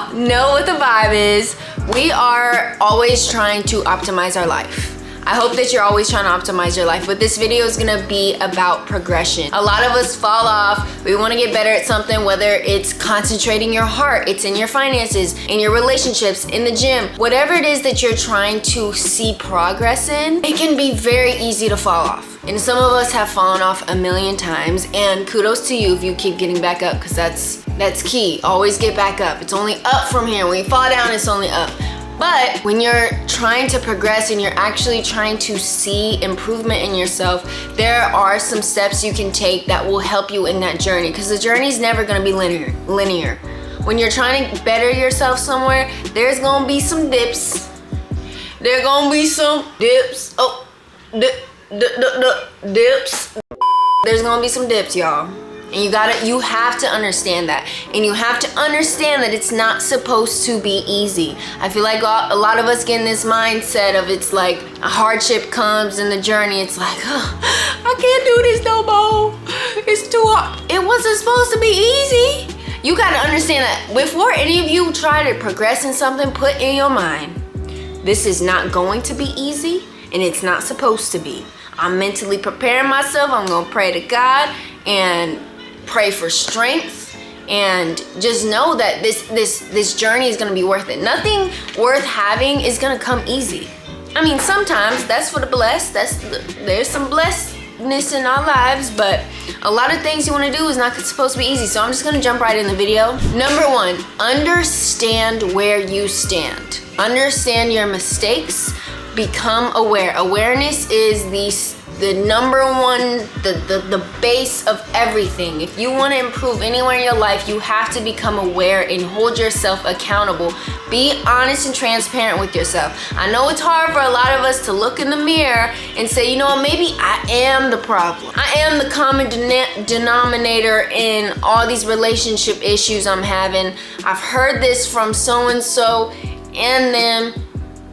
y'all know what the vibe is. We are always trying to optimize our life. I hope that you're always trying to optimize your life, but this video is gonna be about progression. A lot of us fall off. We wanna get better at something, whether it's concentrating your heart, it's in your finances, in your relationships, in the gym. Whatever it is that you're trying to see progress in, it can be very easy to fall off. And some of us have fallen off a million times, and kudos to you if you keep getting back up, because that's key. Always get back up. It's only up from here. When you fall down, it's only up. But when you're trying to progress and you're actually trying to see improvement in yourself, there are some steps you can take that will help you in that journey, because the journey is never gonna be linear. When you're trying to better yourself somewhere, there's gonna be some dips. There's gonna be some dips. Oh, dips. There's gonna be some dips, y'all. And you have to understand that. And you have to understand that it's not supposed to be easy. I feel like a lot of us get in this mindset of it's like a hardship comes in the journey. It's like, oh, I can't do this no more. It's too hard. It wasn't supposed to be easy. You gotta understand that before any of you try to progress in something, put in your mind, this is not going to be easy and it's not supposed to be. I'm mentally preparing myself. I'm gonna pray to God and pray for strength, and just know that this journey is gonna be worth it. Nothing worth having is gonna come easy. I mean, sometimes that's for the blessed. There's some blessedness in our lives, but a lot of things you wanna do is not supposed to be easy. So I'm just gonna jump right in the video. Number one, understand where you stand. Understand your mistakes. Become aware. Awareness is the number one, the base of everything. If you want to improve anywhere in your life, you have to become aware and hold yourself accountable. Be honest and transparent with yourself. I know it's hard for a lot of us to look in the mirror and say, you know what, maybe I am the problem. I am the common denominator in all these relationship issues I'm having. I've heard this from so-and-so and them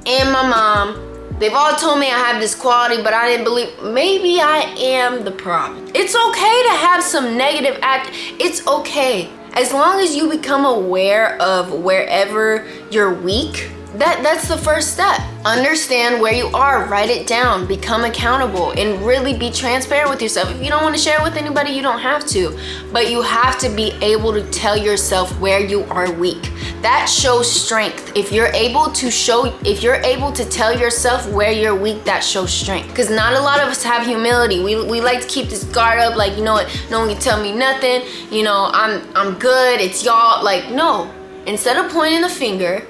and my mom. They've all told me I have this quality, but I didn't believe. Maybe I am the problem. It's okay to have some negative It's okay. As long as you become aware of wherever you're weak, that's the first step. Understand where you are, write it down, become accountable, and really be transparent with yourself. If you don't want to share it with anybody, you don't have to. But you have to be able to tell yourself where you are weak. That shows strength. If you're able to tell yourself where you're weak, that shows strength. Because not a lot of us have humility. We like to keep this guard up, like, you know what, no one can tell me nothing. You know, I'm good, it's y'all. Like, no. Instead of pointing the finger,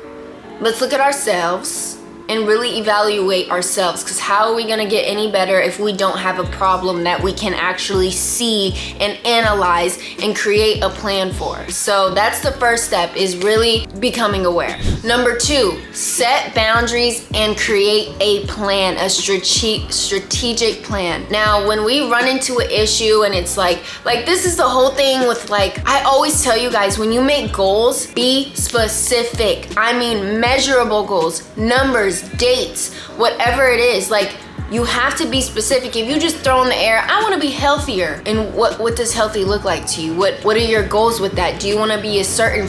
let's look at ourselves and really evaluate ourselves, because how are we gonna get any better if we don't have a problem that we can actually see and analyze and create a plan for? So that's the first step, is really becoming aware. Number two, set boundaries and create a plan, a strategic plan. Now, when we run into an issue and it's like this is the whole thing with, like, I always tell you guys, when you make goals, be specific. I mean, measurable goals, numbers, dates, whatever it is. Like, you have to be specific. If you just throw in the air, I want to be healthier, and what does healthy look like to you? What are your goals with that? Do you want to be a certain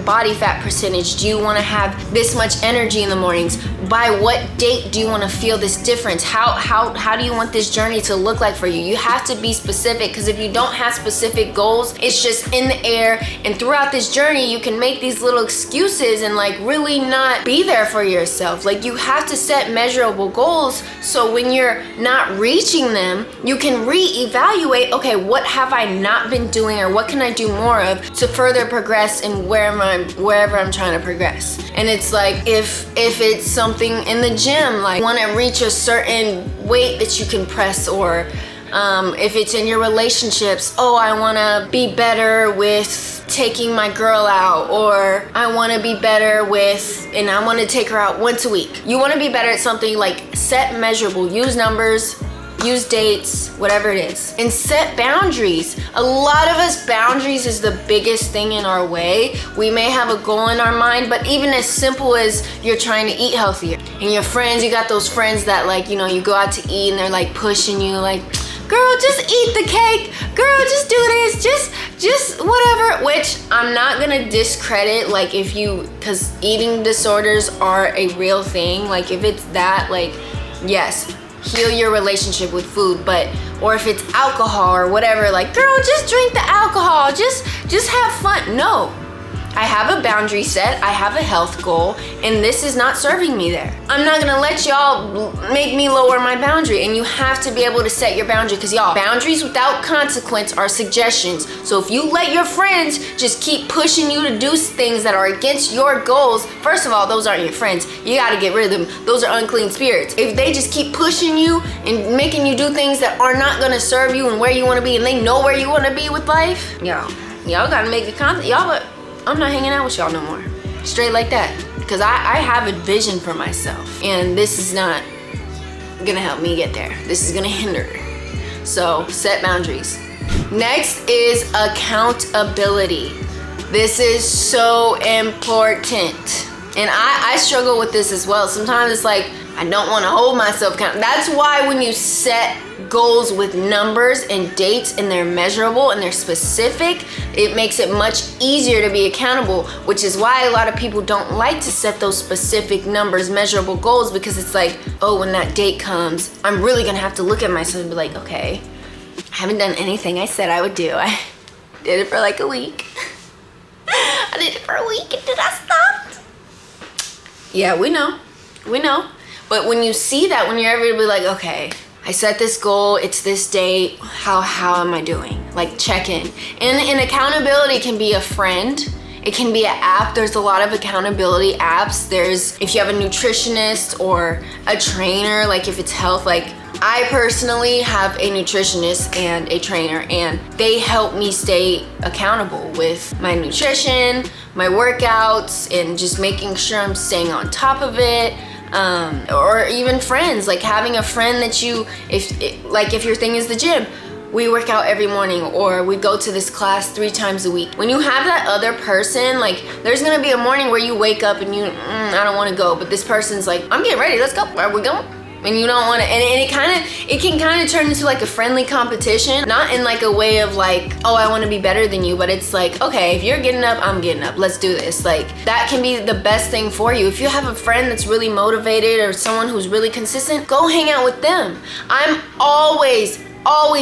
body fat percentage? Do you want to have this much energy in the mornings? By what date do you want to feel this difference? How do you want this journey to look like for you? You have to be specific, because if you don't have specific goals, it's just in the air, and throughout this journey you can make these little excuses and like really not be there for yourself. Like, you have to set measurable goals, so when you're not reaching them, you can reevaluate, okay, what have I not been doing, or what can I do more of to further progress in wherever I'm trying to progress. And it's like, if it's something in the gym, like, want to reach a certain weight that you can press, or if it's in your relationships, oh, I want to be better with taking my girl out, or I want to be better with, and I want to take her out once a week. You want to be better at something, like, set measurable, use numbers, use dates, whatever it is, and set boundaries. A lot of us, boundaries is the biggest thing in our way. We may have a goal in our mind, but even as simple as you're trying to eat healthier, and your friends, you got those friends that, like, you know, you go out to eat and they're like pushing you, like, girl, just eat the cake. Girl, just do this. Just whatever, which I'm not gonna discredit, like if you, because eating disorders are a real thing. Like if it's that, like, yes, heal your relationship with food, but, or if it's alcohol or whatever, like, girl, just drink the alcohol, just have fun. No, I have a boundary set, I have a health goal, and this is not serving me there. I'm not gonna let y'all make me lower my boundary, and you have to be able to set your boundary, because y'all, boundaries without consequence are suggestions. So if you let your friends just keep pushing you to do things that are against your goals, first of all, those aren't your friends. You gotta get rid of them. Those are unclean spirits. If they just keep pushing you and making you do things that are not gonna serve you and where you wanna be, and they know where you wanna be with life, y'all gotta make a y'all, I'm not hanging out with y'all no more. Straight like that. Because I have a vision for myself. And this is not gonna help me get there. This is gonna hinder. So set boundaries. Next is accountability. This is so important. And I struggle with this as well. Sometimes it's like, I don't want to hold myself accountable. That's why when you set goals with numbers and dates and they're measurable and they're specific, it makes it much easier to be accountable, which is why a lot of people don't like to set those specific numbers, measurable goals, because it's like, oh, when that date comes, I'm really gonna have to look at myself and be like, okay, I haven't done anything I said I would do. I did it for like a week. I did it for a week and then I stopped. Yeah, we know. But when you see that, when you're able to be like, okay, I set this goal, it's this date, how am I doing? Like, check in. And accountability can be a friend. It can be an app. There's a lot of accountability apps. There's, if you have a nutritionist or a trainer, like if it's health, like I personally have a nutritionist and a trainer, and they help me stay accountable with my nutrition, my workouts, and just making sure I'm staying on top of it. Or even friends, like having a friend that you, if your thing is the gym, we work out every morning, or we go to this class 3 times a week. When you have that other person, like there's gonna be a morning where you wake up and I don't wanna go, but this person's like, I'm getting ready, let's go, are we going? And you don't want to, and it can kind of turn into like a friendly competition, not in like a way of like, oh, I want to be better than you, but it's like, okay, if you're getting up, I'm getting up, let's do this. Like that can be the best thing for you. If you have a friend that's really motivated or someone who's really consistent, go hang out with them. I'm always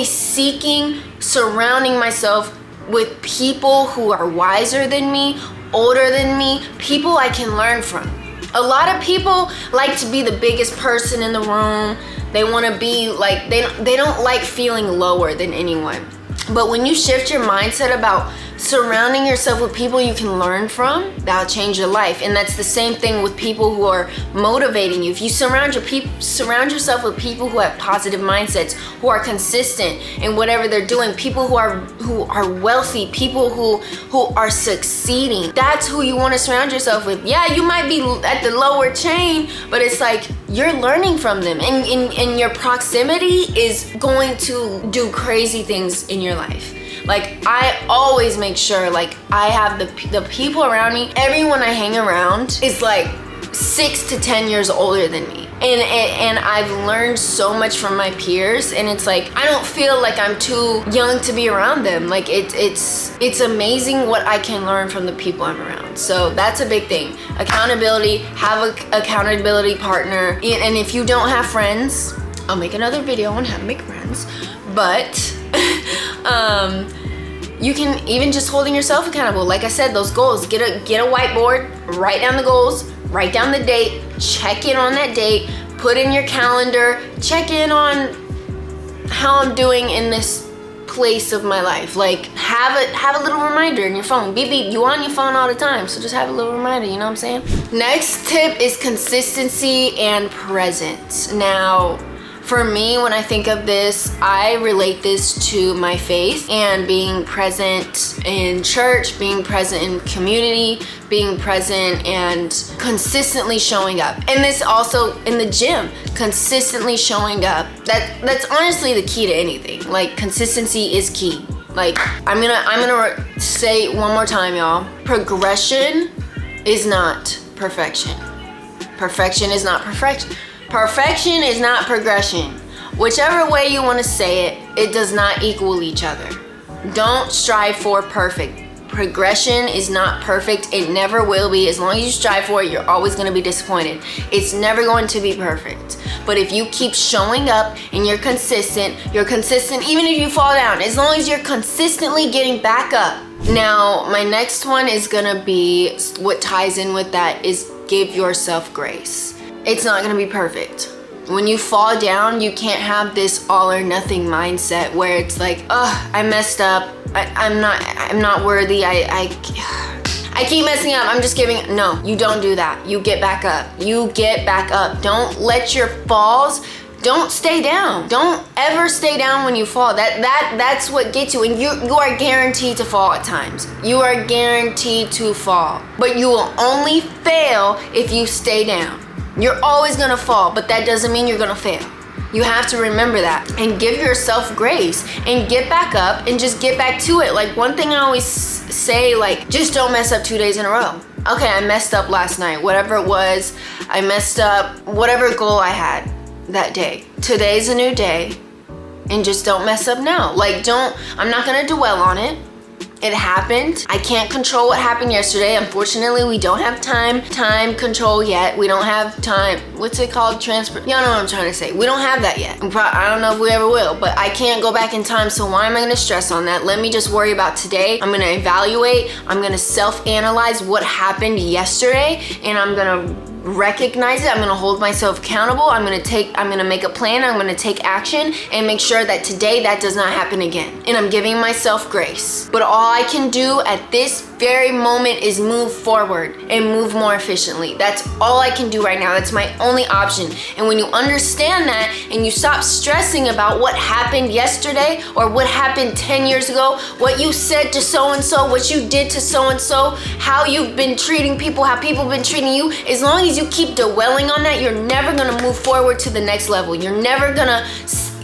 seeking, surrounding myself with people who are wiser than me, older than me, people I can learn from. A lot of people like to be the biggest person in the room. They want to be like, they don't like feeling lower than anyone. But when you shift your mindset about surrounding yourself with people you can learn from, that'll change your life. And that's the same thing with people who are motivating you. If you surround yourself with people who have positive mindsets, who are consistent in whatever they're doing, people who are wealthy, people who are succeeding, that's who you want to surround yourself with. Yeah, you might be at the lower chain, but it's like you're learning from them, and your proximity is going to do crazy things in your life. Like I always make sure like I have the people around me, everyone I hang around is like 6 to 10 years older than me. And I've learned so much from my peers, and it's like I don't feel like I'm too young to be around them. Like it's amazing what I can learn from the people I'm around. So that's a big thing. Accountability, have an accountability partner. And if you don't have friends, I'll make another video on how to make friends. But you can even just holding yourself accountable. Like I said, those goals, get a whiteboard, write down the goals, write down the date, check in on that date, put in your calendar, check in on how I'm doing in this place of my life. Like have a little reminder in your phone. Beep beep, you on your phone all the time, so just have a little reminder, you know what I'm saying? Next tip is consistency and presence. Now, for me, when I think of this, I relate this to my faith and being present in church, being present in community, being present and consistently showing up. And this also in the gym, consistently showing up. That's honestly the key to anything. Like consistency is key. Like I'm gonna say one more time, y'all. Progression is not perfection. Perfection is not perfection. Perfection is not progression. Whichever way you want to say it, it does not equal each other. Don't strive for perfect. Progression is not perfect. It never will be. As long as you strive for it, you're always going to be disappointed. It's never going to be perfect. But if you keep showing up and you're consistent even if you fall down, as long as you're consistently getting back up. Now, my next one is going to be, what ties in with that is give yourself grace. It's not going to be perfect. When you fall down, you can't have this all or nothing mindset where it's like, oh, I messed up. I'm not worthy. I keep messing up. I'm just giving. No, you don't do that. You get back up. You get back up. Don't let your falls. Don't stay down. Don't ever stay down when you fall. That's what gets you. And you are guaranteed to fall at times. You are guaranteed to fall. But you will only fail if you stay down. You're always gonna fall, but that doesn't mean you're gonna fail. You have to remember that and give yourself grace and get back up and just get back to it. Like, one thing I always say, like, just don't mess up 2 days in a row. Okay, I messed up last night, whatever it was. I messed up whatever goal I had that day. Today's a new day, and just don't mess up now. Like, I'm not gonna dwell on it. It happened. I can't control what happened yesterday. Unfortunately, we don't have time control yet. We don't have time, what's it called? Y'all know what I'm trying to say. We don't have that yet. I don't know if we ever will, but I can't go back in time, so why am I gonna stress on that? Let me just worry about today. I'm gonna evaluate. I'm gonna self-analyze what happened yesterday, and I'm gonna recognize it. I'm gonna hold myself accountable. I'm gonna make a plan. I'm gonna take action and make sure that today that does not happen again. And I'm giving myself grace. But all I can do at this very moment is move forward and move more efficiently. That's all I can do right now. That's my only option. And when you understand that and you stop stressing about what happened yesterday or what happened 10 years ago, what you said to so-and-so, what you did to so-and-so, how you've been treating people, how people have been treating you, as long as you keep dwelling on that, you're never gonna move forward to the next level. You're never gonna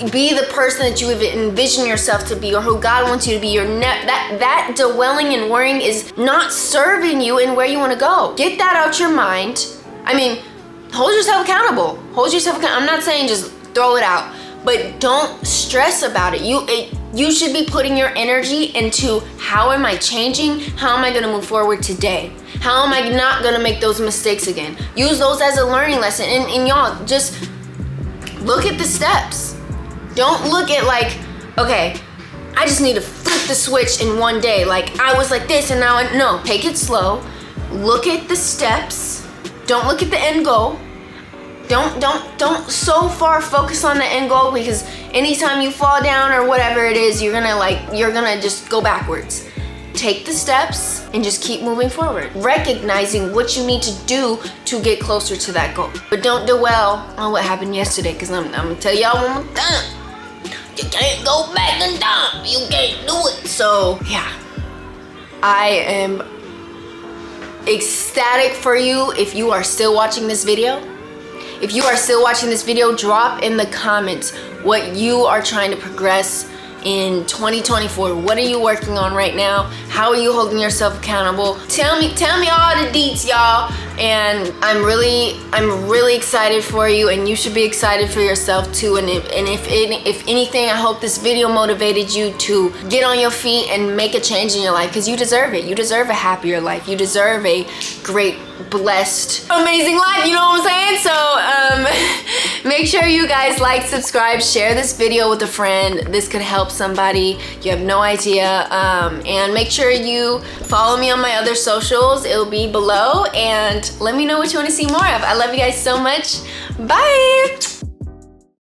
be the person that you envision yourself to be or who God wants you to be. That dwelling and worrying is not serving you in where you want to go. Get that out your mind. I mean, hold yourself accountable. I'm not saying just throw it out, but don't stress about it. You should be putting your energy into, how am I changing? How am I going to move forward today? How am I not going to make those mistakes again? Use those as a learning lesson. And y'all, just look at the steps. Don't look at like, okay, I just need to flip the switch in one day. Like, I was like this and now no, take it slow. Look at the steps. Don't look at the end goal. Don't so far focus on the end goal, because anytime you fall down or whatever it is, you're gonna just go backwards. Take the steps and just keep moving forward, recognizing what you need to do to get closer to that goal. But don't dwell on what happened yesterday, because I'm gonna tell y'all one more time. You can't go back in time. You can't do it. So yeah, I am ecstatic for you. If you are still watching this video, drop in the comments what you are trying to progress in 2024. What are you working on right now? How are you holding yourself accountable? Tell me all the deets, y'all. And I'm really excited for you, and you should be excited for yourself too. And if anything, I hope this video motivated you to get on your feet and make a change in your life, because you deserve it. You deserve a happier life. You deserve a great, blessed, amazing life. You know what I'm saying? So make sure you guys like, subscribe, share this video with a friend. This could help somebody. You have no idea. And make sure you follow me on my other socials. It'll be below, and let me know what you want to see more of. I love you guys so much. Bye.